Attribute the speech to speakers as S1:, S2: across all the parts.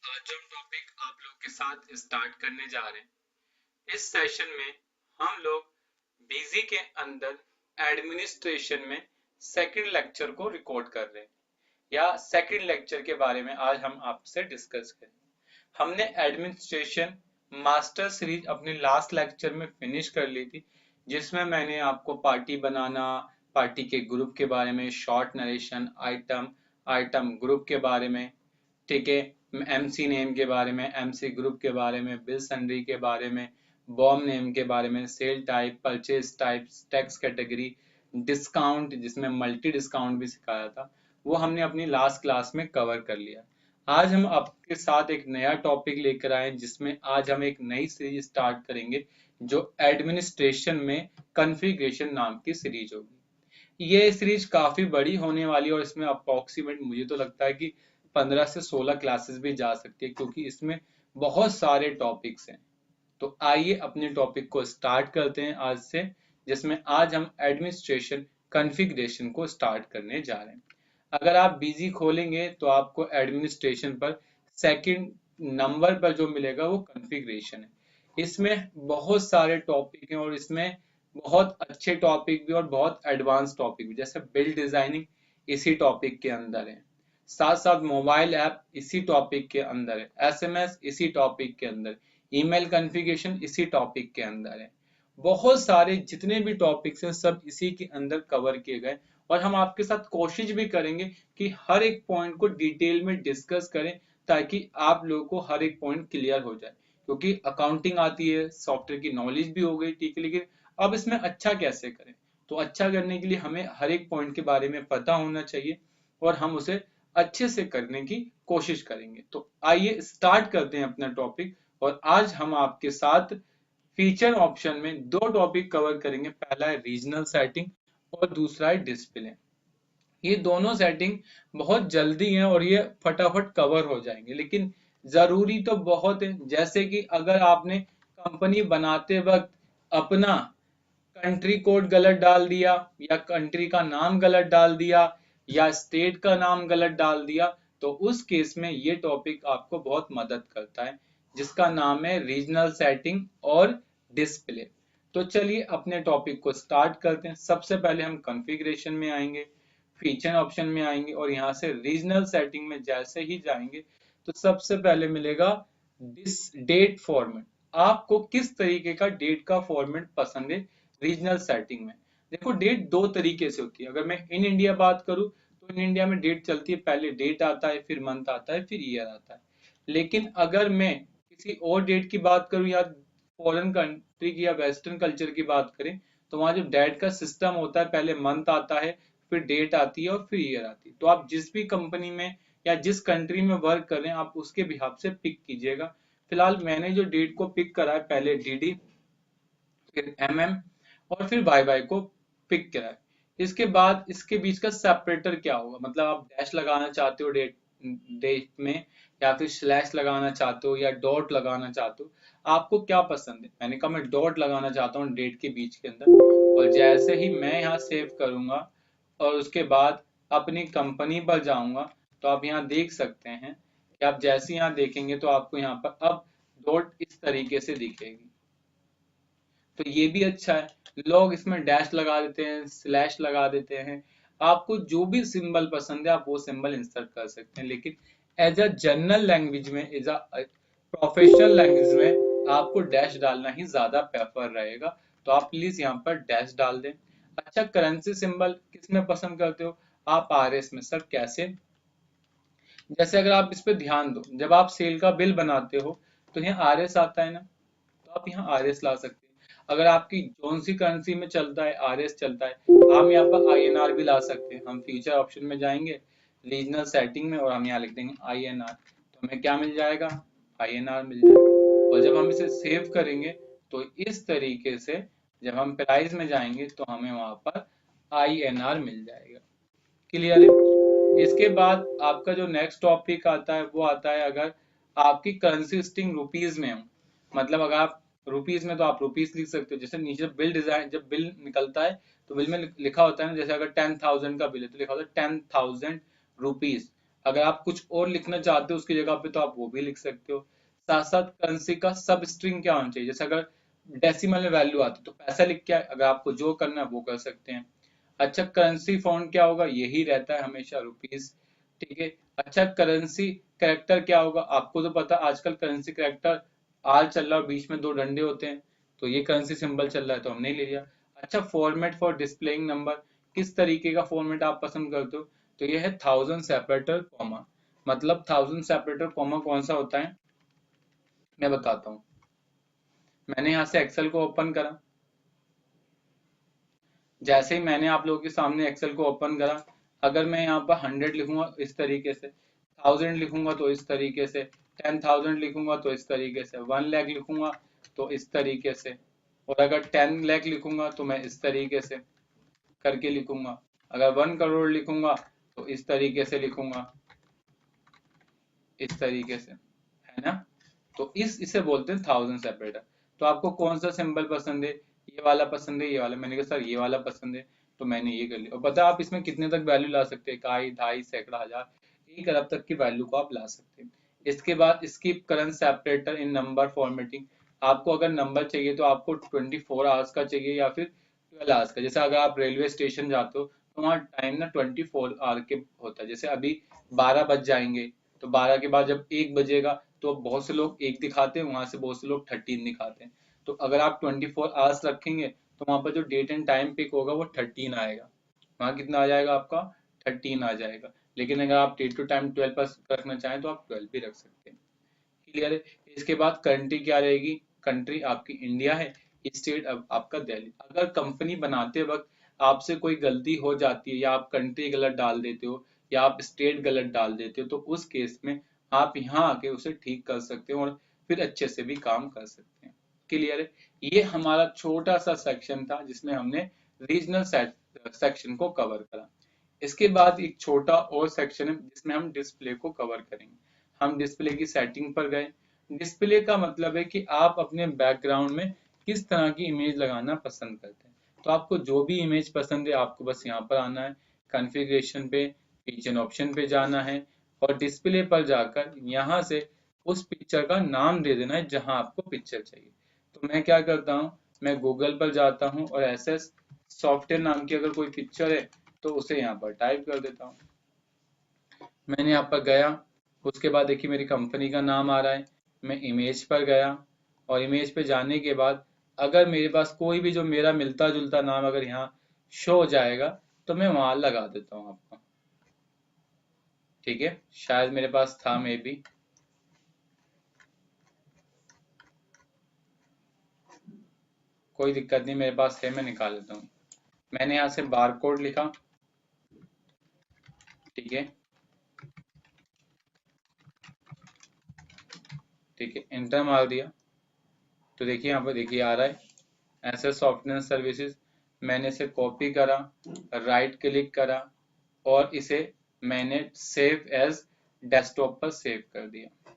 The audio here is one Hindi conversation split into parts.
S1: आज हम टॉपिक आप लोग के साथ स्टार्ट करने जा रहे हैं। इस सेशन में हम लोग बीजी के अंदर एडमिनिस्ट्रेशन में सेकंड लेक्चर को रिकॉर्ड कर रहे हैं या सेकंड लेक्चर के बारे में आज हम आपसे डिस्कस करें। हमने एडमिनिस्ट्रेशन मास्टर सीरीज अपने लास्ट लेक्चर में फिनिश कर ली थी, जिसमें मैंने आपको पार्टी बनाना, पार्टी के ग्रुप के बारे में, short narration, item item group के बारे में, ठीक है, एमसी नेम के बारे में, एमसी ग्रुप के बारे में, बिल सन्ड्री के बारे में, बॉम नेम के बारे में, sale type, purchase type, tax category, discount जिसमें मल्टी डिस्काउंट भी सिखाया था, वो हमने अपनी लास्ट क्लास में कवर कर लिया। आज हम आपके साथ एक नया टॉपिक लेकर आए जिसमें आज हम एक नई सीरीज स्टार्ट करेंगे जो एडमिनिस्ट्रेशन में कॉन्फ़िगरेशन नाम की सीरीज होगी। ये सीरीज काफी बड़ी होने वाली है और इसमें अप्रोक्सीमेट मुझे तो लगता है कि 15 से 16 क्लासेस भी जा सकती है, क्योंकि इसमें बहुत सारे टॉपिक्स हैं। तो आइए अपने टॉपिक को स्टार्ट करते हैं आज से, जिसमें आज हम एडमिनिस्ट्रेशन कॉन्फ़िगरेशन को स्टार्ट करने जा रहे हैं। अगर आप बीजी खोलेंगे तो आपको एडमिनिस्ट्रेशन पर सेकंड नंबर पर जो मिलेगा वो कॉन्फ़िगरेशन है। इसमें बहुत सारे टॉपिक हैं और इसमें बहुत अच्छे टॉपिक भी और बहुत एडवांस टॉपिक भी, जैसे बिल्ड डिजाइनिंग इसी टॉपिक के अंदर है, साथ साथ मोबाइल ऐप इसी टॉपिक के अंदर है, एसएमएस इसी टॉपिक के अंदर, ईमेल कॉन्फ़िगरेशन इसी टॉपिक के अंदर है। बहुत सारे जितने भी टॉपिक्स हैं सब इसी के अंदर कवर किए गए और हम आपके साथ कोशिश भी करेंगे कि हर एक पॉइंट को डिटेल में डिस्कस करें, ताकि आप लोगों को हर एक पॉइंट क्लियर हो जाए। क्योंकि अकाउंटिंग आती है, सॉफ्टवेयर की नॉलेज भी हो गई, ठीक है, लेकिन अब इसमें अच्छा कैसे करें? तो अच्छा करने के लिए हमें हर एक पॉइंट के बारे में पता होना चाहिए और हम उसे अच्छे से करने की कोशिश करेंगे। तो आइए स्टार्ट करते हैं अपना टॉपिक। और आज हम आपके साथ फीचर ऑप्शन में दो टॉपिक कवर करेंगे। पहला है रीजनल सेटिंग और दूसरा है डिस्प्ले। ये दोनों सेटिंग बहुत जल्दी हैं और ये फटाफट कवर हो जाएंगे, लेकिन जरूरी तो बहुत है। जैसे कि अगर आपने कंपनी बनाते वक्त अपना कंट्री कोड गलत डाल दिया या कंट्री का नाम गलत डाल दिया या स्टेट का नाम गलत डाल दिया, तो उस केस में ये टॉपिक आपको बहुत मदद करता है, जिसका नाम है रीजनल सेटिंग और डिस्प्ले। तो चलिए अपने टॉपिक को स्टार्ट करते हैं। सबसे पहले हम कॉन्फ़िगरेशन में आएंगे, फीचर ऑप्शन में आएंगे और यहाँ से रीजनल सेटिंग में जैसे ही जाएंगे तो सबसे पहले मिलेगा डेट फॉर्मेट। आपको किस तरीके का डेट का फॉर्मेट पसंद है रीजनल सेटिंग में? देखो, डेट दो तरीके से होती है। अगर मैं इन इंडिया बात करूं तो इन इंडिया में डेट चलती है, पहले डेट आता है, फिर मंथ आता है, फिर ईयर आता है। लेकिन अगर मैं किसी और डेट की बात करूं या फॉरेन कंट्री की या वेस्टर्न कल्चर की बात करें, तो वहां जो डेट का सिस्टम होता है, पहले मंथ आता है, फिर डेट आती है और फिर ईयर आती है। तो आप जिस भी कंपनी में या जिस कंट्री में वर्क कर रहे हैं आप उसके बिहाफ से पिक कीजिएगा। फिलहाल मैंने जो डेट को पिक करा है, पहले डीडी, फिर एमएम और फिर वाई वाई को पिक करा है। इसके बाद इसके बीच का सेपरेटर क्या होगा, मतलब आप डैश लगाना चाहते हो डेट डेट में, या फिर स्लैश लगाना चाहते हो या डॉट लगाना चाहते हो, आपको क्या पसंद है? मैंने कहा मैं डॉट लगाना चाहता हूँ डेट के बीच के अंदर। और जैसे ही मैं यहाँ सेव करूंगा और उसके बाद अपनी कंपनी पर जाऊंगा, तो आप यहाँ देख सकते हैं कि आप जैसे यहाँ देखेंगे तो आपको यहाँ पर अब डॉट इस तरीके से दिखेगी। तो ये भी अच्छा है। लोग इसमें डैश लगा देते हैं, स्लैश लगा देते हैं, आपको जो भी सिंबल पसंद है आप वो सिंबल इंसर्ट कर सकते हैं। लेकिन एज अ जनरल लैंग्वेज में, एज अ प्रोफेशनल लैंग्वेज में आपको डैश डालना ही ज्यादा प्रेफर रहेगा। तो आप प्लीज यहाँ पर डैश डाल दें। अच्छा, करेंसी सिंबल किसमें पसंद करते हो? आप आरएस में। सर कैसे? जैसे अगर आप इस पे ध्यान दो, जब आप सेल का बिल बनाते हो तो यहाँ आरएस आता है ना, तो आप यहाँ आरएस ला सकते हैं। अगर आपकी कौन सी करेंसी में चलता है, आरएस चलता है, हम यहाँ पर आईएनआर भी ला सकते हैं। हम फीचर ऑप्शन में जाएंगे, रीजनल सेटिंग में, और हम यहाँ लिख देंगे आईएनआर, तो हमें क्या मिल जाएगा? आईएनआर मिल जाएगा। और जब हम इसे सेव करेंगे तो इस तरीके से जब हम प्राइस में जाएंगे तो हमें वहां पर आईएनआर मिल जाएगा। क्लियर है? इसके बाद आपका जो नेक्स्ट टॉपिक आता है वो आता है अगर आपकी करेंसी लिस्टिंग रुपीज में हो, मतलब अगर आप रुपीज में, तो आप रुपीज लिख सकते हो। जैसे नीचे बिल डिजाइन, जब बिल निकलता है तो बिल में लिखा होता है ना, जैसे अगर 10,000 का बिल है तो लिखा होता है 10,000 रुपीज। अगर आप कुछ और लिखना चाहते हो उसकी जगह पे तो आप वो भी लिख सकते हो। साथ साथ करेंसी का सब स्ट्रिंग क्या होना चाहिए, जैसे अगर डेसिमल में वैल्यू आती है तो पैसा लिख के अगर आपको जो करना है वो कर सकते हैं। अच्छा, करेंसी फॉन्ट क्या होगा, यही रहता है हमेशा रुपीस। ठीक है। अच्छा, करेंसी कैरेक्टर क्या होगा, आपको तो पता आजकल करेंसी कैरेक्टर आर चल रहा है और बीच में दो डंडे होते हैं, तो ये करेंसी सिंबल चल रहा है तो हमने ले लिया। अच्छा, फॉर्मेट फॉर डिस्प्लेइंग नंबर, किस तरीके का फॉर्मेट आप पसंद करते हो, तो ये है 1000 सेपरेटर कॉमा। मतलब 1000 सेपरेटर कॉमा कौन सा होता है, मैं बताता हूँ। मैंने यहाँ से एक्सेल को ओपन करा, जैसे ही मैंने आप लोगों के सामने एक्सेल को ओपन करा, अगर मैं यहाँ पर 100 लिखूंगा इस तरीके से, 1000 लिखूंगा तो इस तरीके से, 10,000 लिखूंगा तो इस तरीके से, 1 लाख लिखूंगा तो इस तरीके से, और अगर 10 लाख लिखूंगा तो मैं इस तरीके से करके लिखूंगा, अगर 1 करोड़ लिखूंगा तो इस तरीके से लिखूंगा, इस तरीके से, है ना। तो इसे बोलते हैं 1000 सेपरेटर। तो आपको कौन सा सिंबल पसंद है, ये वाला पसंद है, ये वाला, मैंने कहा सर ये वाला पसंद है, तो मैंने ये कर लिया। और पता है आप इसमें कितने तक वैल्यू ला सकते हैं, इकाई, ढाई, सैकड़ा, हजार, 1 अरब तक की वैल्यू को आप ला सकते हैं। इसके बाद स्किप करंट सेपरेटर इन नंबर फॉर्मेटिंग, आपको अगर नंबर चाहिए तो आपको 24 आवर्स का चाहिए या फिर 12 आवर्स का। जैसे अगर आप रेलवे स्टेशन जाते हो तो वहाँ टाइम ना 24 आवर के होता है, जैसे अभी 12 बज जाएंगे तो 12 के बाद जब 1 बजेगा तो बहुत से लोग 1 दिखाते हैं, वहां से बहुत से लोग 13 दिखाते हैं। तो अगर आप 24 आवर्स रखेंगे तो वहां पर जो डेट एंड टाइम पिक होगा वो 13 आएगा, वहां कितना आ जाएगा आपका, 13 आ जाएगा। लेकिन अगर आप डेट टू टाइम 12 पर रखना चाहें तो आप 12 भी रख सकते हैं। क्लियर है। इसके बाद कंट्री क्या रहेगी, कंट्री आपकी इंडिया है, स्टेट अब आपका दिल्ली। अगर कंपनी बनाते वक्त आपसे कोई गलती हो जाती है या आप कंट्री गलत डाल देते हो या आप स्टेट गलत डाल देते हो तो उस केस में आप यहाँ आके उसे ठीक कर सकते हो और फिर अच्छे से भी काम कर सकते हैं। क्लियर है। ये हमारा छोटा सा सेक्शन था जिसमें हमने रीजनल सेक्शन को कवर करा। इसके बाद एक छोटा और सेक्शन है जिसमें हम डिस्प्ले को कवर करेंगे। हम डिस्प्ले की सेटिंग पर गए। डिस्प्ले का मतलब है कि आप अपने बैकग्राउंड में किस तरह की इमेज लगाना पसंद करते हैं। तो आपको जो भी इमेज पसंद है आपको बस यहाँ पर आना है, कॉन्फ़िगरेशन पे, किचन ऑप्शन पे जाना है और डिस्प्ले पर जाकर यहाँ से उस पिक्चर का नाम दे देना है जहां आपको पिक्चर चाहिए। तो मैं क्या करता हूँ, मैं गूगल पर जाता हूँ और एसएस सॉफ्टवेयर नाम की अगर कोई पिक्चर है तो उसे यहाँ पर टाइप कर देता हूँ। मैंने यहाँ पर गया, उसके बाद देखिए मेरी कंपनी का नाम आ रहा है। मैं इमेज पर गया और इमेज पे जाने के बाद अगर मेरे पास कोई भी जो मेरा मिलता जुलता नाम अगर यहाँ शो हो जाएगा तो मैं वहां लगा देता हूँ आपका। ठीक है, शायद मेरे पास था मे बी, कोई दिक्कत नहीं, मेरे पास है, मैं निकाल लेता हूँ। मैंने यहाँ से बार कोड लिखा। ठीक है, ठीक है, एंटर मार दिया तो देखिए यहाँ पर देखिए आ रहा है ऐसे सॉफ्टवेयर सर्विसेज। मैंने इसे कॉपी करा, राइट क्लिक करा और इसे मैंने सेव एज डेस्कटॉप पर सेव कर दिया।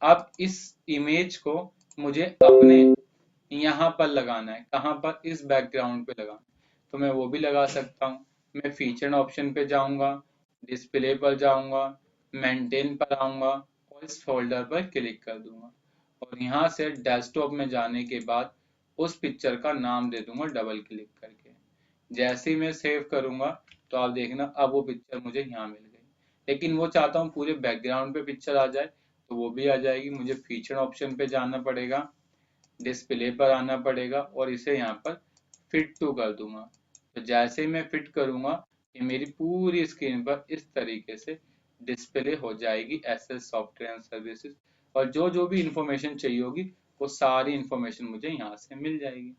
S1: अब इस इमेज को मुझे अपने यहाँ पर लगाना है, कहाँ पर, इस बैकग्राउंड पे लगाना है। तो मैं वो भी लगा सकता हूँ। मैं फीचर ऑप्शन पे जाऊंगा, डिस्प्ले पर जाऊंगा, मेंटेन पर आऊंगा और इस फोल्डर पर क्लिक कर दूंगा और यहाँ से डेस्कटॉप में जाने के बाद उस पिक्चर का नाम दे दूंगा डबल क्लिक करके। जैसे ही मैं सेव करूंगा तो आप देखना अब वो पिक्चर मुझे यहाँ मिल गई। लेकिन वो चाहता हूँ पूरे बैकग्राउंड पे पिक्चर आ जाए तो वो भी आ जाएगी। मुझे फीचर ऑप्शन पे जाना पड़ेगा, डिस्प्ले पर आना पड़ेगा और इसे यहाँ पर फिट टू कर दूंगा। तो जैसे ही मैं फिट करूंगा ये मेरी पूरी स्क्रीन पर इस तरीके से डिस्प्ले हो जाएगी एसएस सॉफ्टवेयर एंड सर्विसेज। और जो जो भी इंफॉर्मेशन चाहिए होगी वो सारी इंफॉर्मेशन मुझे यहाँ से मिल जाएगी।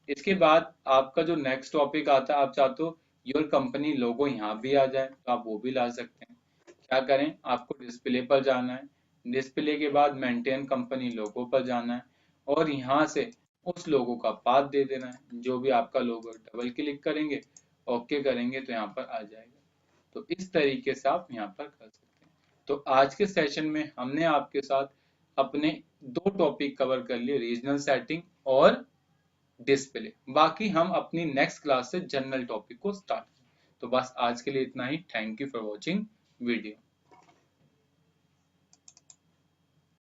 S1: इसके बाद आपका जो नेक्स्ट टॉपिक आता है, आप चाहते हो योर कंपनी लोगो यहाँ भी आ जाए तो आप वो भी ला सकते हैं। क्या करें, आपको डिस्प्ले पर जाना है, डिस्प्ले के बाद मेंटेन कंपनी लोगो पर जाना है और यहाँ से उस लोगो का पाथ दे देना है। जो भी आपका लोगो, डबल क्लिक करेंगे, ओके करेंगे तो यहाँ पर आ जाएगा। तो इस तरीके से आप यहाँ पर कर सकते हैं। तो आज के सेशन में हमने आपके साथ अपने दो टॉपिक कवर कर लिए, रीजनल सेटिंग और डिस्प्ले। बाकी हम अपनी नेक्स्ट क्लास से जनरल टॉपिक को स्टार्ट करें। तो बस आज के लिए इतना ही। Thank you for watching video.